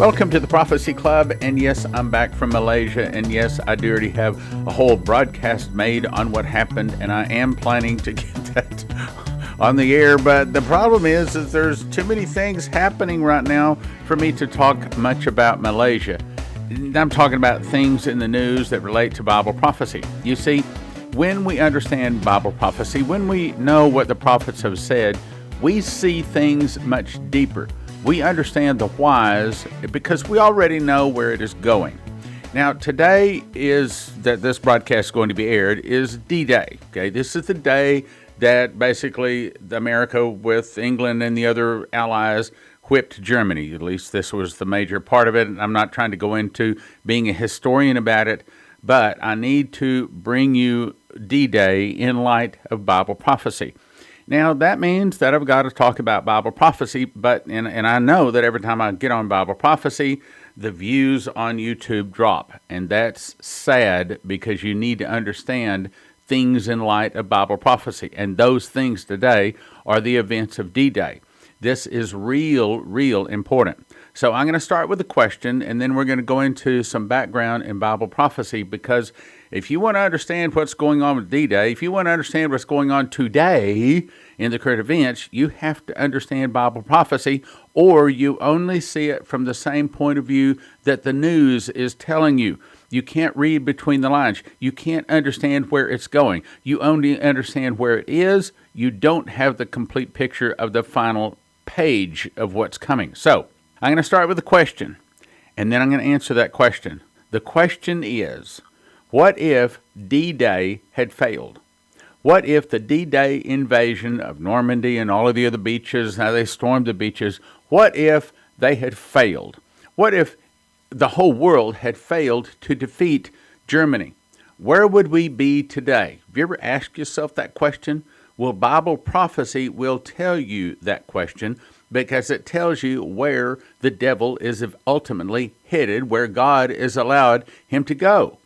Welcome to the Prophecy Club, and yes, I'm back from Malaysia, and yes, I do already have a whole broadcast made on what happened, and I am planning to get that on the air, but the problem is there's too many things happening right now for me to talk much about Malaysia. I'm talking about things in the news that relate to Bible prophecy. You see, when we understand Bible prophecy, when we know what the prophets have said, we see things much deeper. We understand the whys because we already know where it is going. Now, today is that this broadcast is going to be aired is D-Day. Okay, this is the day that basically America with England and the other allies whipped Germany. At least this was the major part of it. I'm not trying to go into being a historian about it, but I need to bring you D-Day in light of Bible prophecy. Now, that means that I've got to talk about Bible prophecy, and I know that every time I get on Bible prophecy, the views on YouTube drop, and that's sad because you need to understand things in light of Bible prophecy, and those things today are the events of D-Day. This is real important. So I'm going to start with a question, and then we're going to go into some background in Bible prophecy, because if you want to understand what's going on with D-Day, if you want to understand what's going on today in the current events, you have to understand Bible prophecy, or you only see it from the same point of view that the news is telling you. You can't read between the lines. You can't understand where it's going. You only understand where it is. You don't have the complete picture of the final page of what's coming. So, I'm going to start with a question, and then I'm going to answer that question. The question is, what if D-Day had failed? What if the D-Day invasion of Normandy and all of the other beaches, how they stormed the beaches, what if they had failed? What if the whole world had failed to defeat Germany? Where would we be today? Have you ever asked yourself that question? Well, Bible prophecy will tell you that question, because it tells you where the devil is ultimately headed, where God has allowed him to go.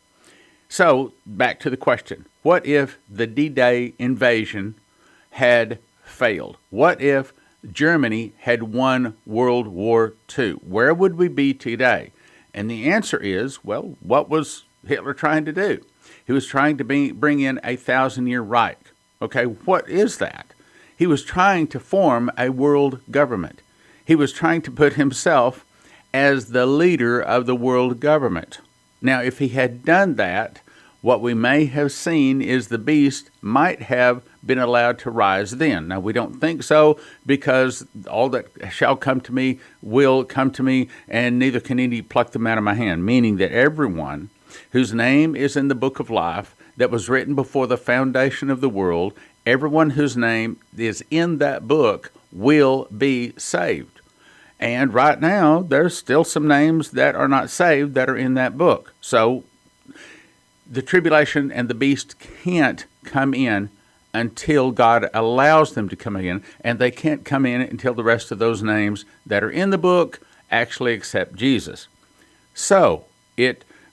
So, back to the question. What if the D-Day invasion had failed? What if Germany had won World War II? Where would we be today? And the answer is, well, what was Hitler trying to do? He was trying to bring in a 1,000-year Reich. Okay, what is that? He was trying to form a world government. He was trying to put himself as the leader of the world government. Now, if he had done that, what we may have seen is the beast might have been allowed to rise then. Now, we don't think so, because all that shall come to me will come to me, and neither can any pluck them out of my hand, meaning that everyone whose name is in the book of life that was written before the foundation of the world, everyone whose name is in that book will be saved. And right now, there's still some names that are not saved that are in that book. So the tribulation and the beast can't come in until God allows them to come in, and they can't come in until the rest of those names that are in the book actually accept Jesus.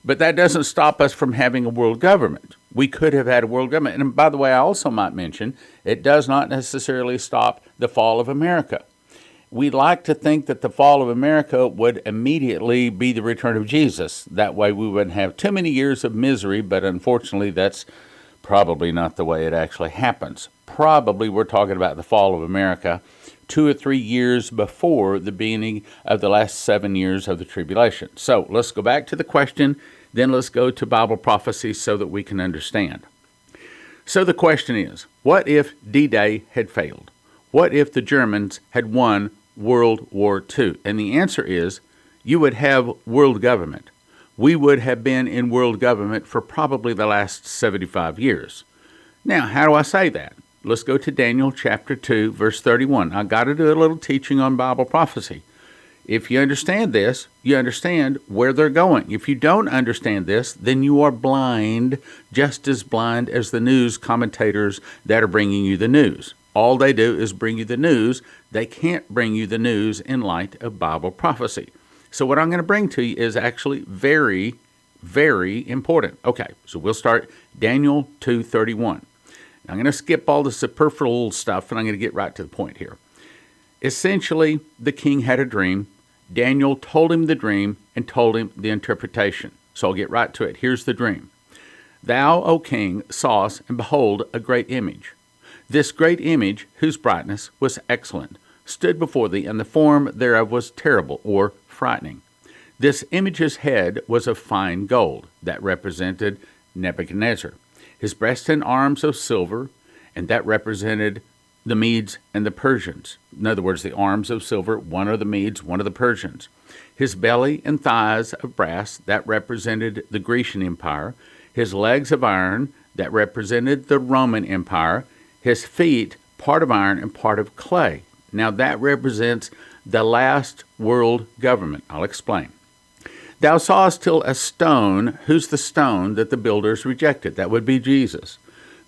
But that doesn't stop us from having a world government. We could have had a world government. And by the way, I also might mention, it does not necessarily stop the fall of America. We like to think that the fall of America would immediately be the return of Jesus. That way we wouldn't have too many years of misery, but unfortunately that's probably not the way it actually happens. Probably we're talking about the fall of America 2 or 3 years before the beginning of the last 7 years of the tribulation. So let's go back to the question, then let's go to Bible prophecy so that we can understand. So the question is, what if D-Day had failed? What if the Germans had won World War II? And the answer is, you would have world government. We would have been in world government for probably the last 75 years. Now, how do I say that? Let's go to Daniel chapter 2, verse 31. I've got to do a little teaching on Bible prophecy. If you understand this, you understand where they're going. If you don't understand this, then you are blind, just as blind as the news commentators that are bringing you the news. All they do is bring you the news. They can't bring you the news in light of Bible prophecy. So what I'm going to bring to you is actually very, very important. Okay, so we'll start Daniel 2:31. I'm going to skip all the superfluous stuff, and I'm going to get right to the point here. Essentially, the king had a dream, Daniel told him the dream and told him the interpretation. So I'll get right to it. Here's the dream. Thou, O king, sawest, and behold, a great image. This great image, whose brightness was excellent, stood before thee, and the form thereof was terrible, or frightening. This image's head was of fine gold, that represented Nebuchadnezzar. His breast and arms of silver, and that represented the Medes and the Persians. In other words, the arms of silver, one of the Medes, one of the Persians. His belly and thighs of brass, that represented the Grecian Empire. His legs of iron, that represented the Roman Empire. His feet, part of iron and part of clay. Now that represents the last world government. I'll explain. Thou sawest till a stone. Who's the stone that the builders rejected? That would be Jesus.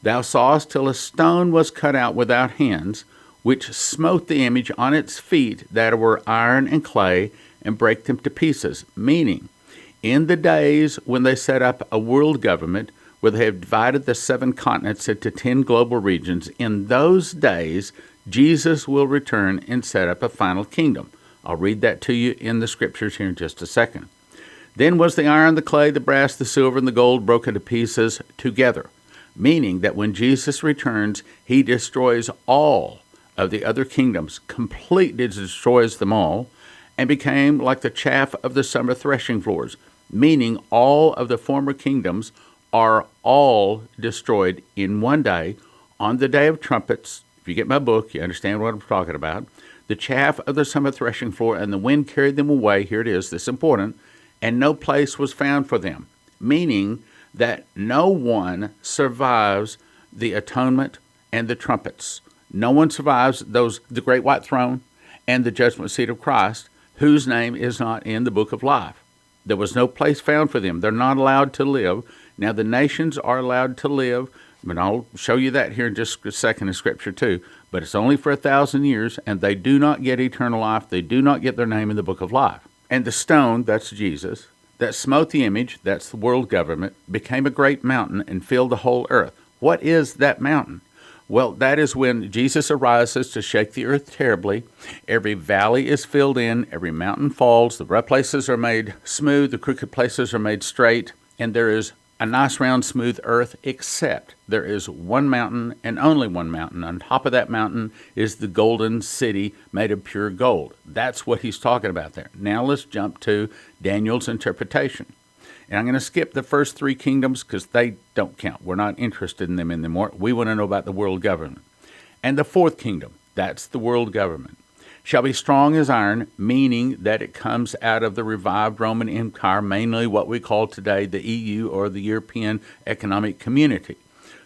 Thou sawest till a stone was cut out without hands, which smote the image on its feet that were iron and clay, and brake them to pieces. Meaning, in the days when they set up a world government, where they have divided the 7 continents into 10 global regions, in those days, Jesus will return and set up a final kingdom. I'll read that to you in the scriptures here in just a second. Then was the iron, the clay, the brass, the silver, and the gold broken to pieces together, meaning that when Jesus returns, he destroys all of the other kingdoms, completely destroys them all, and became like the chaff of the summer threshing floors, meaning all of the former kingdoms are all destroyed in one day, on the day of trumpets. If you get my book, you understand what I'm talking about. The chaff of the summer threshing floor, and the wind carried them away. Here it is, this is important. And no place was found for them, meaning that no one survives the atonement and the trumpets. No one survives the great white throne and the judgment seat of Christ, whose name is not in the book of life. There was no place found for them. They're not allowed to live. Now the nations are allowed to live, and I'll show you that here in just a second in Scripture too, but it's only for 1,000 years, and they do not get eternal life. They do not get their name in the book of life. And the stone, that's Jesus, that smote the image, that's the world government, became a great mountain and filled the whole earth. What is that mountain? Well, that is when Jesus arises to shake the earth terribly. Every valley is filled in, every mountain falls, the rough places are made smooth, the crooked places are made straight, and there is a nice round smooth earth, except there is one mountain and only one mountain. On top of that mountain is the golden city made of pure gold. That's what he's talking about there. Now let's jump to Daniel's interpretation. And I'm going to skip the first 3 kingdoms because they don't count. We're not interested in them anymore. We want to know about the world government. And the 4th kingdom, that's the world government, shall be strong as iron, meaning that it comes out of the revived Roman Empire, mainly what we call today the EU, or the European Economic Community.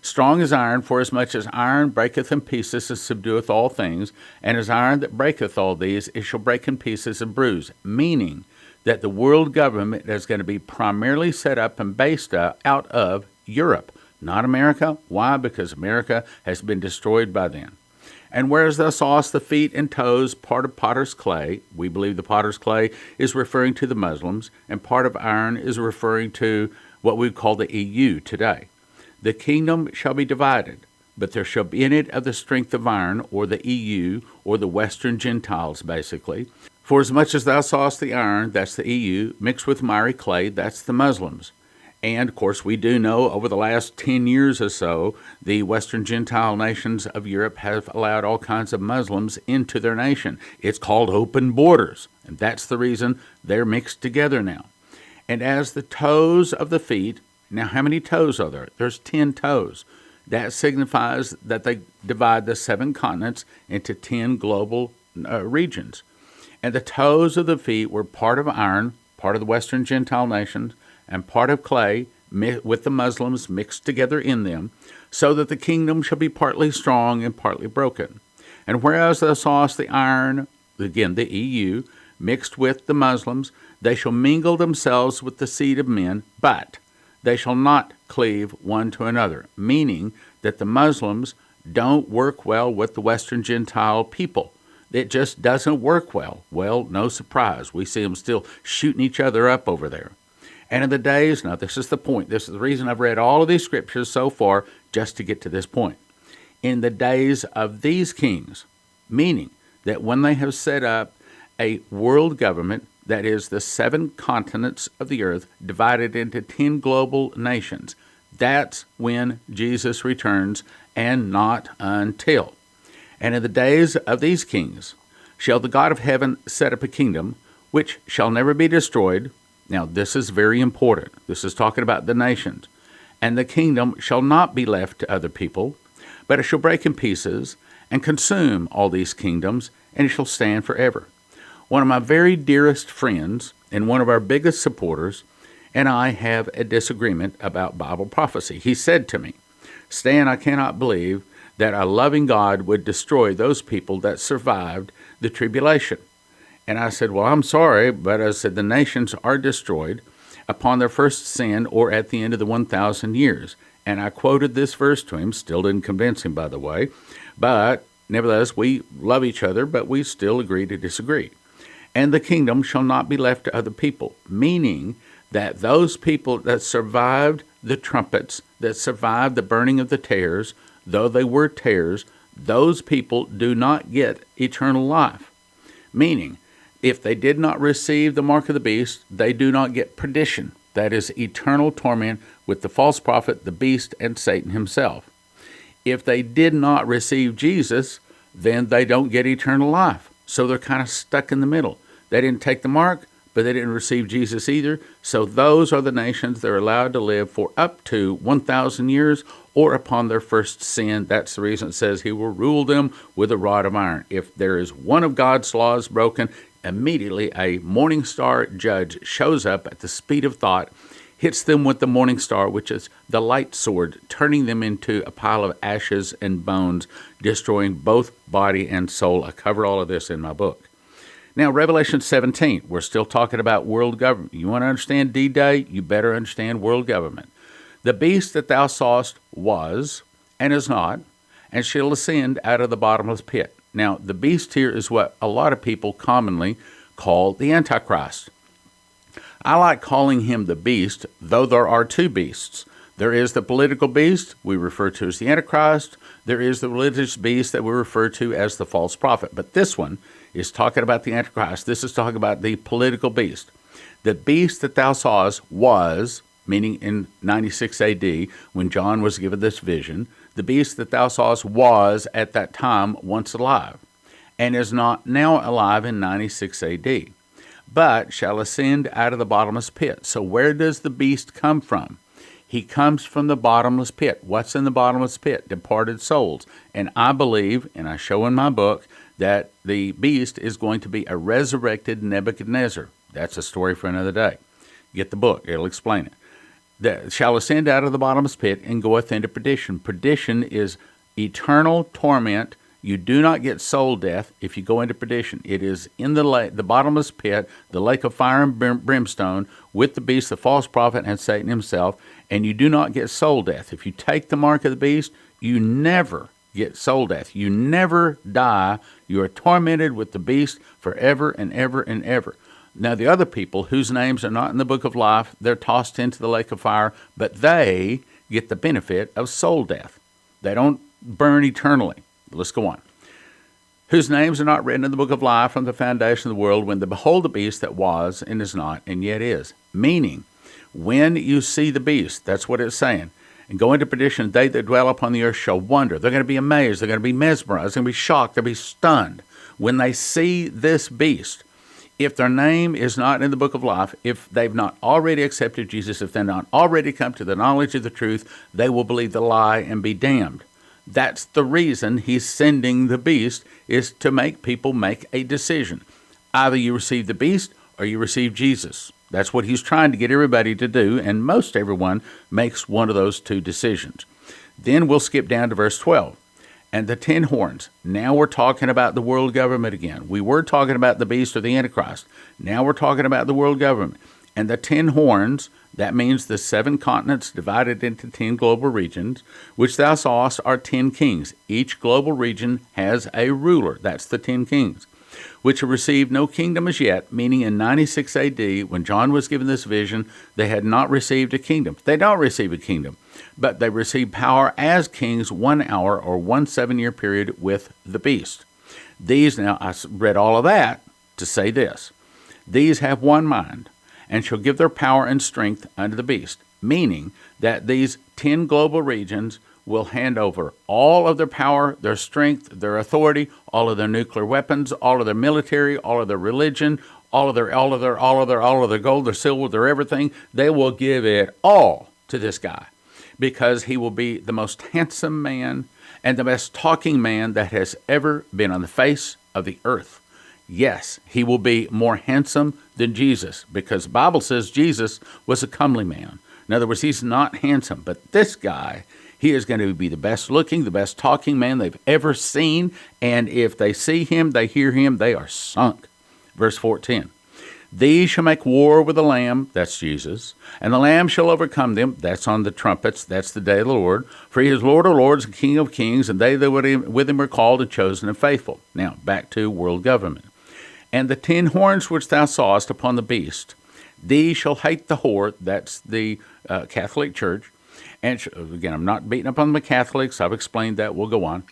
Strong as iron, for as much as iron breaketh in pieces and subdueth all things, and as iron that breaketh all these, it shall break in pieces and bruise, meaning that the world government is going to be primarily set up and based out of Europe, not America. Why? Because America has been destroyed by then. And whereas thou sawest the feet and toes, part of potter's clay, we believe the potter's clay is referring to the Muslims, and part of iron is referring to what we call the EU today. The kingdom shall be divided, but there shall be in it of the strength of iron, or the EU, or the Western Gentiles, basically. For as much as thou sawest the iron, that's the EU, mixed with miry clay, that's the Muslims. And, of course, we do know over the last 10 years or so, the Western Gentile nations of Europe have allowed all kinds of Muslims into their nation. It's called open borders, and that's the reason they're mixed together now. And as the toes of the feet, now how many toes are there? There's 10 toes. That signifies that they divide the 7 continents into 10 global regions. And the toes of the feet were part of iron, part of the Western Gentile nations, and part of clay with the Muslims mixed together in them, so that the kingdom shall be partly strong and partly broken. And whereas thou sawest the iron, again the EU, mixed with the Muslims, they shall mingle themselves with the seed of men, but they shall not cleave one to another, meaning that the Muslims don't work well with the Western Gentile people. It just doesn't work well. Well, no surprise. We see them still shooting each other up over there. And in the days, now this is the point, this is the reason I've read all of these scriptures so far, just to get to this point. In the days of these kings, meaning that when they have set up a world government that is the 7 continents of the earth divided into 10 global nations. That's when Jesus returns, and not until. And in the days of these kings shall the God of heaven set up a kingdom which shall never be destroyed. Now, this is very important. This is talking about the nations. And the kingdom shall not be left to other people, but it shall break in pieces and consume all these kingdoms, and it shall stand forever. One of my very dearest friends and one of our biggest supporters and I have a disagreement about Bible prophecy. He said to me, Stan, I cannot believe that a loving God would destroy those people that survived the tribulation. And I said, well, I'm sorry, but I said the nations are destroyed upon their first sin or at the end of the 1,000 years. And I quoted this verse to him, still didn't convince him, by the way, but nevertheless, we love each other, but we still agree to disagree. And the kingdom shall not be left to other people, meaning that those people that survived the trumpets, that survived the burning of the tares, though they were tares, those people do not get eternal life. Meaning, if they did not receive the mark of the beast, they do not get perdition. That is eternal torment with the false prophet, the beast, and Satan himself. If they did not receive Jesus, then they don't get eternal life. So they're kind of stuck in the middle. They didn't take the mark, but they didn't receive Jesus either. So those are the nations that are allowed to live for up to 1,000 years or upon their first sin. That's the reason it says he will rule them with a rod of iron. If there is one of God's laws broken, immediately a morning star judge shows up at the speed of thought, hits them with the morning star, which is the light sword, turning them into a pile of ashes and bones, destroying both body and soul. I cover all of this in my book. Now, Revelation 17, we're still talking about world government. You want to understand D-Day? You better understand world government. The beast that thou sawest was, and is not, and shall ascend out of the bottomless pit. Now, the beast here is what a lot of people commonly call the Antichrist. I like calling him the beast, though there are two beasts. There is the political beast we refer to as the Antichrist. There is the religious beast that we refer to as the false prophet. But this one is talking about the Antichrist. This is talking about the political beast. The beast that thou sawest was, meaning in 96 AD, when John was given this vision, the beast that thou sawest was at that time once alive, and is not now alive in 96 AD, but shall ascend out of the bottomless pit. So where does the beast come from? He comes from the bottomless pit. What's in the bottomless pit? Departed souls. And I believe, and I show in my book, that the beast is going to be a resurrected Nebuchadnezzar. That's a story for another day. Get the book. It'll explain it. That shall ascend out of the bottomless pit and goeth into perdition. Perdition is eternal torment. You do not get soul death if you go into perdition. It is in the bottomless pit, the lake of fire and brimstone, with the beast, the false prophet, and Satan himself, and you do not get soul death. If you take the mark of the beast, you never get soul death. You never die. You are tormented with the beast forever and ever and ever. Now, the other people whose names are not in the book of life, they're tossed into the lake of fire, but they get the benefit of soul death. They don't burn eternally. Let's go on. Whose names are not written in the book of life from the foundation of the world, when they behold the beast that was and is not and yet is. Meaning, when you see the beast, that's what it's saying, and go into perdition, they that dwell upon the earth shall wonder. They're going to be amazed. They're going to be mesmerized. They're going to be shocked. They'll be stunned when they see this beast. If their name is not in the book of life, if they've not already accepted Jesus, if they're not already come to the knowledge of the truth, they will believe the lie and be damned. That's the reason he's sending the beast, is to make people make a decision. Either you receive the beast or you receive Jesus. That's what he's trying to get everybody to do, and most everyone makes one of those two decisions. Then we'll skip down to verse 12. And the 10 horns. Now we're talking about the world government again. We were talking about the beast or the Antichrist. Now we're talking about the world government. And the 10 horns, that means the 7 continents divided into 10 global regions, which thou sawest are 10 kings. Each global region has a ruler. That's the 10 kings, which have received no kingdom as yet, meaning in 96 AD, when John was given this vision, they had not received a kingdom. They don't receive a kingdom, but they receive power as kings 1 hour or 1 7-year period with the beast. These, now I read all of that, to say this: these have one mind, and shall give their power and strength unto the beast, meaning that these 10 global regions will hand over all of their power, their strength, their authority, all of their nuclear weapons, all of their military, all of their religion, all of their gold, their silver, their everything. They will give it all to this guy, because he will be the most handsome man and the best talking man that has ever been on the face of the earth. Yes, he will be more handsome than Jesus, because the Bible says Jesus was a comely man. In other words, he's not handsome, but this guy, he is going to be the best looking, the best talking man they've ever seen. And if they see him, they hear him, they are sunk. Verse 14. These shall make war with the Lamb, that's Jesus, and the Lamb shall overcome them, that's on the trumpets, that's the day of the Lord, for he is Lord of lords and King of kings, and they that with him are called and chosen and faithful. Now, back to world government. And the 10 horns which thou sawest upon the beast, these shall hate the whore, that's the Catholic Church, and again, I'm not beating up on the Catholics, I've explained that, we'll go on,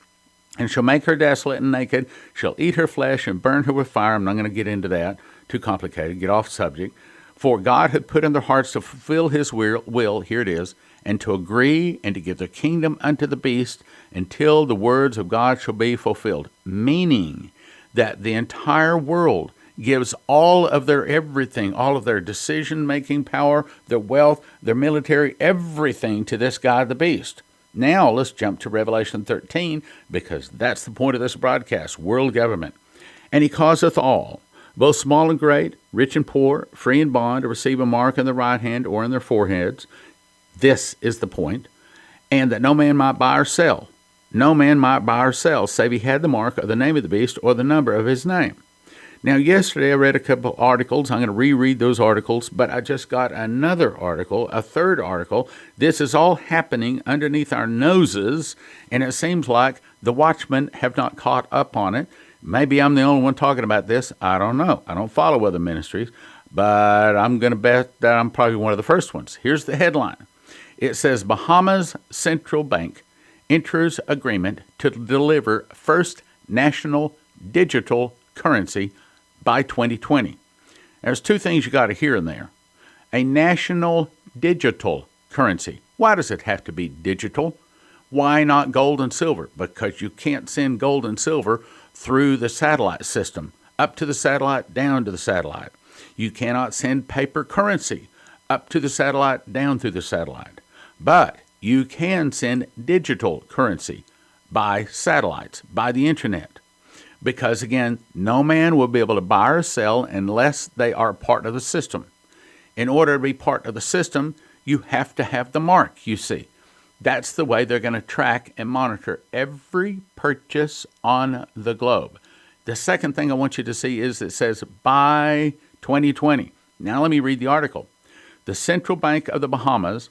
and shall make her desolate and naked, shall eat her flesh and burn her with fire. I'm not going to get into that. Too complicated, get off subject. For God had put in their hearts to fulfill his will, here it is, and to agree and to give the kingdom unto the beast until the words of God shall be fulfilled. Meaning that the entire world gives all of their everything, all of their decision-making power, their wealth, their military, everything to this guy, the beast. Now let's jump to Revelation 13, because that's the point of this broadcast, world government. And he causeth all, both small and great, rich and poor, free and bond, to receive a mark in their right hand or in their foreheads. This is the point. And that no man might buy or sell. No man might buy or sell, save he had the mark of the name of the beast or the number of his name. Now, yesterday I read a couple articles. I'm going to reread those articles, but I just got another article, a third article. This is all happening underneath our noses, and it seems like the watchmen have not caught up on it. Maybe I'm the only one talking about this. I don't know. I don't follow other ministries, but I'm going to bet that I'm probably one of the first ones. Here's the headline. It says, Bahamas Central Bank enters agreement to deliver first national digital currency by 2020. There's two things you got to hear in there. A national digital currency. Why does it have to be digital? Why not gold and silver? Because you can't send gold and silver through the satellite system, up to the satellite, down to the satellite. You cannot send paper currency up to the satellite, down through the satellite. But you can send digital currency by satellites, by the internet. Because again, no man will be able to buy or sell unless they are part of the system. In order to be part of the system, you have to have the mark, you see. That's the way they're going to track and monitor every purchase on the globe. The second thing I want you to see is it says by 2020. Now let me read the article. The Central Bank of the Bahamas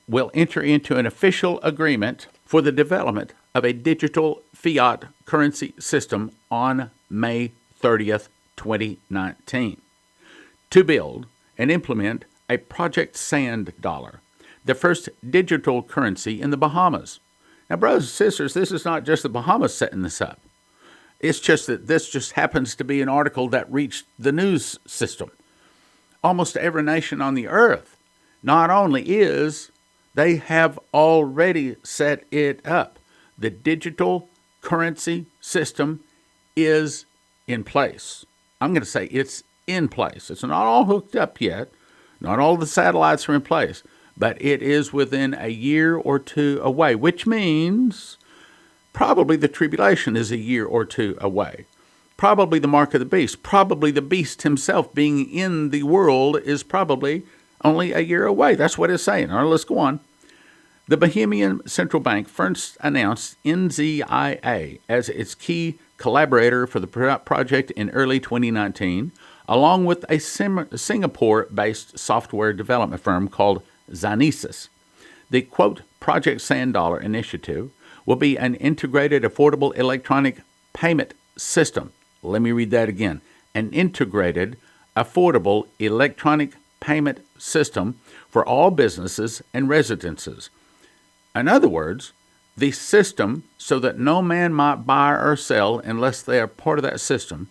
will enter into an official agreement for the development of a digital fiat currency system on May 30th, 2019, to build and implement a Project Sand Dollar, the first digital currency in the Bahamas. Now, brothers and sisters, this is not just the Bahamas setting this up. It's just that this just happens to be an article that reached the news system. Almost every nation on the earth not only is, they have already set it up. The digital currency system is in place. I'm going to say it's in place. It's not all hooked up yet. Not all the satellites are in place. But it is within a year or two away, which means probably the tribulation is a year or two away. Probably the mark of the beast. Probably the beast himself being in the world is probably only a year away. That's what it's saying. All right, let's go on. The Bahamian Central Bank first announced NZIA as its key collaborator for the project in early 2019, along with a Singapore-based software development firm called Zanesis. The, quote, Project Sand Dollar initiative will be an integrated, affordable electronic payment system. Let me read that again. An integrated, affordable electronic payment system for all businesses and residences. In other words, the system so that no man might buy or sell unless they are part of that system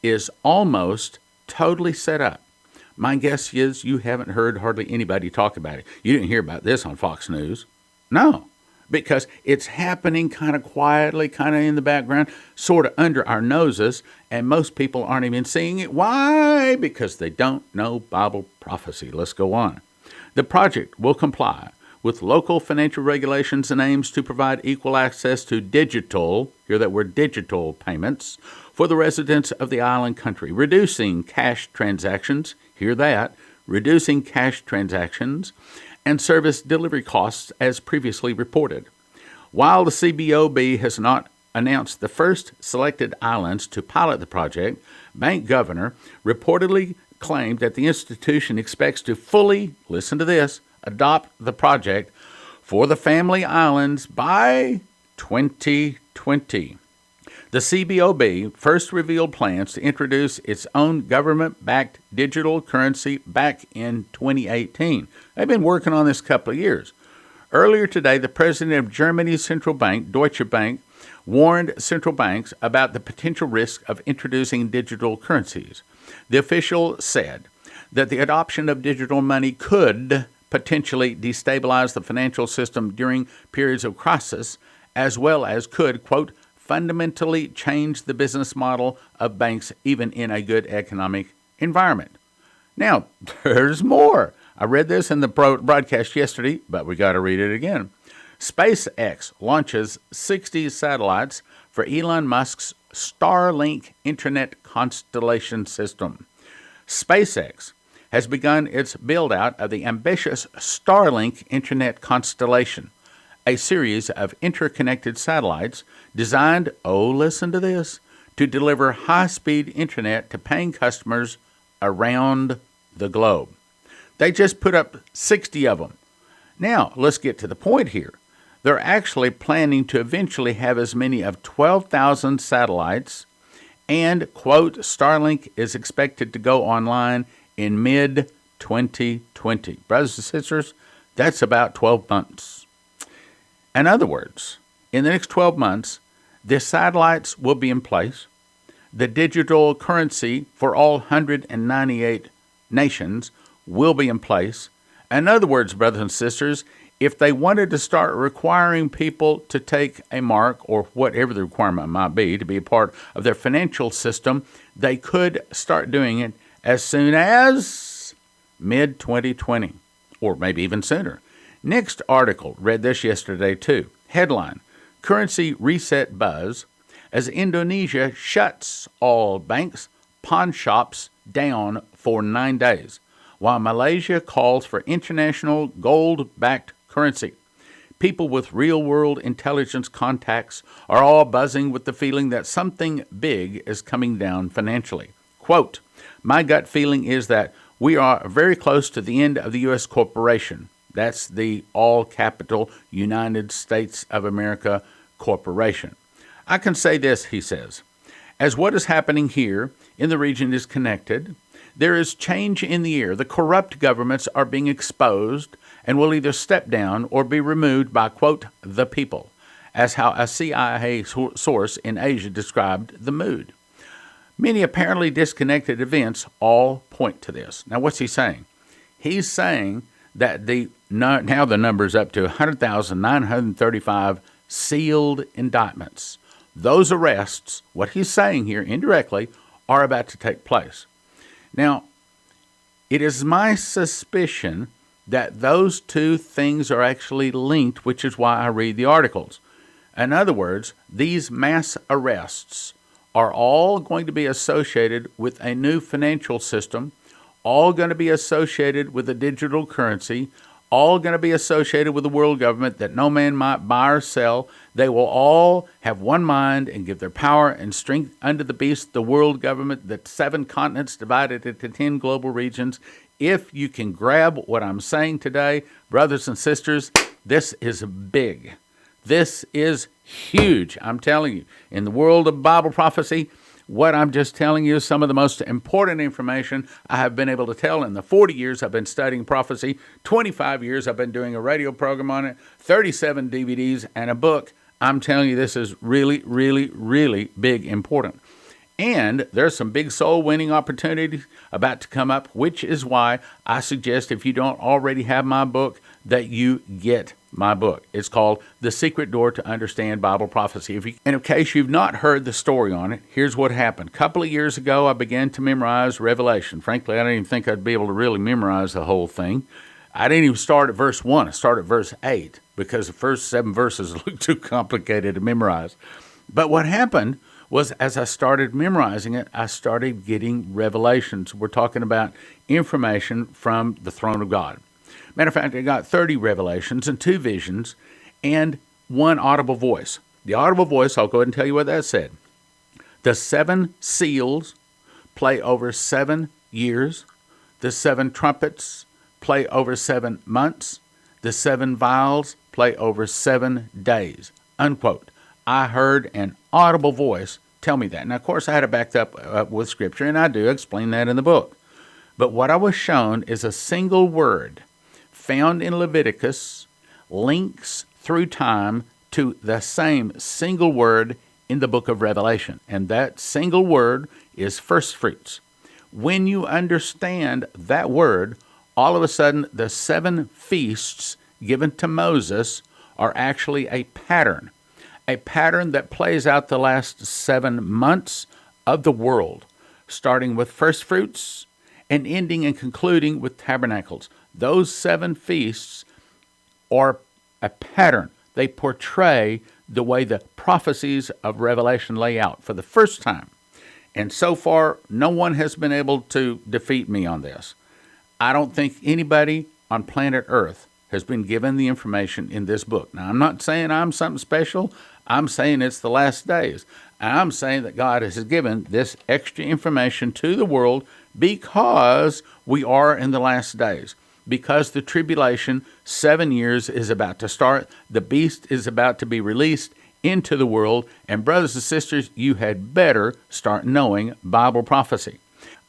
is almost totally set up. My guess is you haven't heard hardly anybody talk about it. You didn't hear about this on Fox News. No, because it's happening kind of quietly, kind of in the background, sort of under our noses, and most people aren't even seeing it. Why? Because they don't know Bible prophecy. Let's go on. The project will comply with local financial regulations and aims to provide equal access to digital, hear that word, digital payments for the residents of the island country, reducing cash transactions, hear that, reducing cash transactions and service delivery costs as previously reported. While the CBOB has not announced the first selected islands to pilot the project, Bank Governor reportedly claimed that the institution expects to fully, listen to this, adopt the project for the Family Islands by 2020. The CBOB first revealed plans to introduce its own government-backed digital currency back in 2018. They've been working on this a couple of years. Earlier today, the president of Germany's central bank, Deutsche Bank, warned central banks about the potential risk of introducing digital currencies. The official said that the adoption of digital money could potentially destabilize the financial system during periods of crisis, as well as could, quote, fundamentally change the business model of banks even in a good economic environment. Now, there's more. I read this in the broadcast yesterday, but we got to read it again. SpaceX launches 60 satellites for Elon Musk's Starlink internet constellation system. SpaceX has begun its build-out of the ambitious Starlink internet constellation, a series of interconnected satellites designed, listen to this, to deliver high-speed internet to paying customers around the globe. They just put up 60 of them. Now, let's get to the point here. They're actually planning to eventually have as many as 12,000 satellites, and, quote, Starlink is expected to go online in mid-2020. Brothers and sisters, that's about 12 months. In other words, in the next 12 months, the satellites will be in place. The digital currency for all 198 nations will be in place. In other words, brothers and sisters, if they wanted to start requiring people to take a mark or whatever the requirement might be to be a part of their financial system, they could start doing it as soon as mid-2020 or maybe even sooner. Next article, read this yesterday too. Headline, Currency Reset Buzz as Indonesia shuts all banks, pawn shops down for 9 days, while Malaysia calls for international gold-backed currency. People with real-world intelligence contacts are all buzzing with the feeling that something big is coming down financially. Quote, my gut feeling is that we are very close to the end of the U.S. corporation. That's the all-capital United States of America Corporation. I can say this, he says, as what is happening here in the region is connected, there is change in the air. The corrupt governments are being exposed and will either step down or be removed by, quote, the people, as how a CIA source in Asia described the mood. Many apparently disconnected events all point to this. Now, what's he saying? He's saying that now the number is up to 100,935 sealed indictments. Those arrests, what he's saying here indirectly, are about to take place. Now, it is my suspicion that those two things are actually linked, which is why I read the articles. In other words, these mass arrests are all going to be associated with a new financial system, all going to be associated with a digital currency, all going to be associated with the world government that no man might buy or sell. They will all have one mind and give their power and strength unto the beast, the world government, the 7 continents divided into 10 global regions. If you can grab what I'm saying today, brothers and sisters, this is big. This is huge. I'm telling you, in the world of Bible prophecy, what I'm just telling you is some of the most important information I have been able to tell in the 40 years I've been studying prophecy, 25 years I've been doing a radio program on it, 37 DVDs and a book. I'm telling you, this is really, really, really big important. And there's some big soul winning opportunities about to come up, which is why I suggest, if you don't already have my book, that you get my book. It's called The Secret Door to Understand Bible Prophecy. And in case you've not heard the story on it, here's what happened. A couple of years ago, I began to memorize Revelation. Frankly, I didn't even think I'd be able to really memorize the whole thing. I didn't even start at verse 1. I started at verse 8 because the first 7 verses looked too complicated to memorize. But what happened was, as I started memorizing it, I started getting revelations. We're talking about information from the throne of God. Matter of fact, I got 30 revelations and 2 visions and 1 audible voice. The audible voice, I'll go ahead and tell you what that said. The 7 seals play over 7 years. The 7 trumpets play over 7 months. The 7 vials play over 7 days. Unquote. I heard an audible voice tell me that. Now, of course, I had it backed up with Scripture, and I do explain that in the book. But what I was shown is a single word found in Leviticus links through time to the same single word in the book of Revelation. And that single word is first fruits. When you understand that word, all of a sudden the 7 feasts given to Moses are actually a pattern that plays out the last 7 months of the world, starting with first fruits and ending and concluding with tabernacles. Those 7 feasts are a pattern. They portray the way the prophecies of Revelation lay out for the first time. And so far, no one has been able to defeat me on this. I don't think anybody on planet Earth has been given the information in this book. Now, I'm not saying I'm something special. I'm saying it's the last days. I'm saying that God has given this extra information to the world because we are in the last days. Because the tribulation, 7 years, is about to start. The beast is about to be released into the world. And brothers and sisters, you had better start knowing Bible prophecy.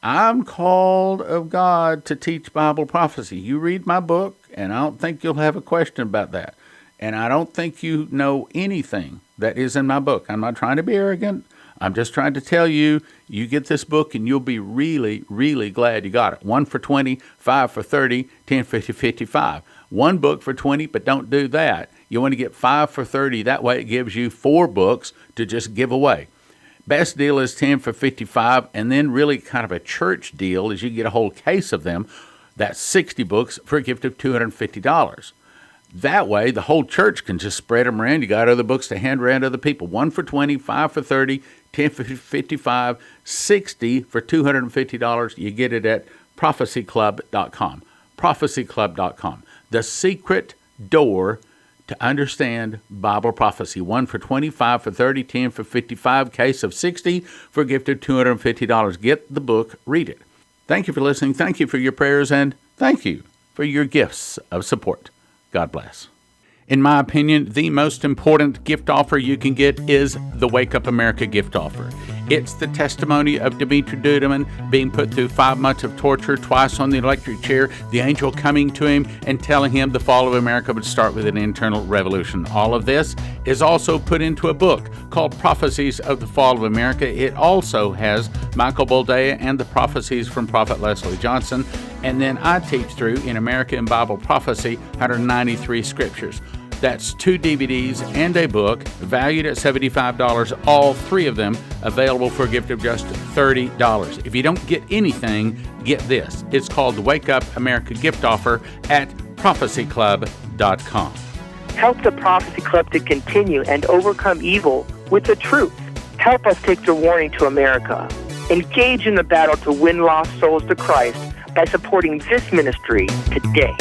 I'm called of God to teach Bible prophecy. You read my book, and I don't think you'll have a question about that. And I don't think you know anything that is in my book. I'm not trying to be arrogant. I'm just trying to tell you, you get this book and you'll be really, really glad you got it. 1 for 20, 5 for 30, 10 for 55. 1 book for 20, but don't do that. You want to get 5 for 30. That way it gives you 4 books to just give away. Best deal is 10 for 55, and then really kind of a church deal is you get a whole case of them. That's 60 books for a gift of $250. That way, the whole church can just spread them around. You got other books to hand around to other people. 1 for 20, 5 for 30, 10 for 55, 60 for $250. You get it at prophecyclub.com. Prophecyclub.com. The secret door to understand Bible prophecy. 1 for 20, 5 for 30, 10 for 55, case of 60 for a gift of $250. Get the book, read it. Thank you for listening. Thank you for your prayers, and thank you for your gifts of support. God bless. In my opinion, the most important gift offer you can get is the Wake Up America gift offer. It's the testimony of Dimitri Duduman being put through 5 months of torture, twice on the electric chair, the angel coming to him and telling him the fall of America would start with an internal revolution. All of this is also put into a book called Prophecies of the Fall of America. It also has Michael Boldea and the prophecies from Prophet Leslie Johnson. And then I teach through In America in Bible Prophecy, 193 scriptures. That's 2 DVDs and a book, valued at $75, all 3 of them available for a gift of just $30. If you don't get anything, get this. It's called the Wake Up America gift offer at prophecyclub.com. Help the Prophecy Club to continue and overcome evil with the truth. Help us take the warning to America. Engage in the battle to win lost souls to Christ by supporting this ministry today.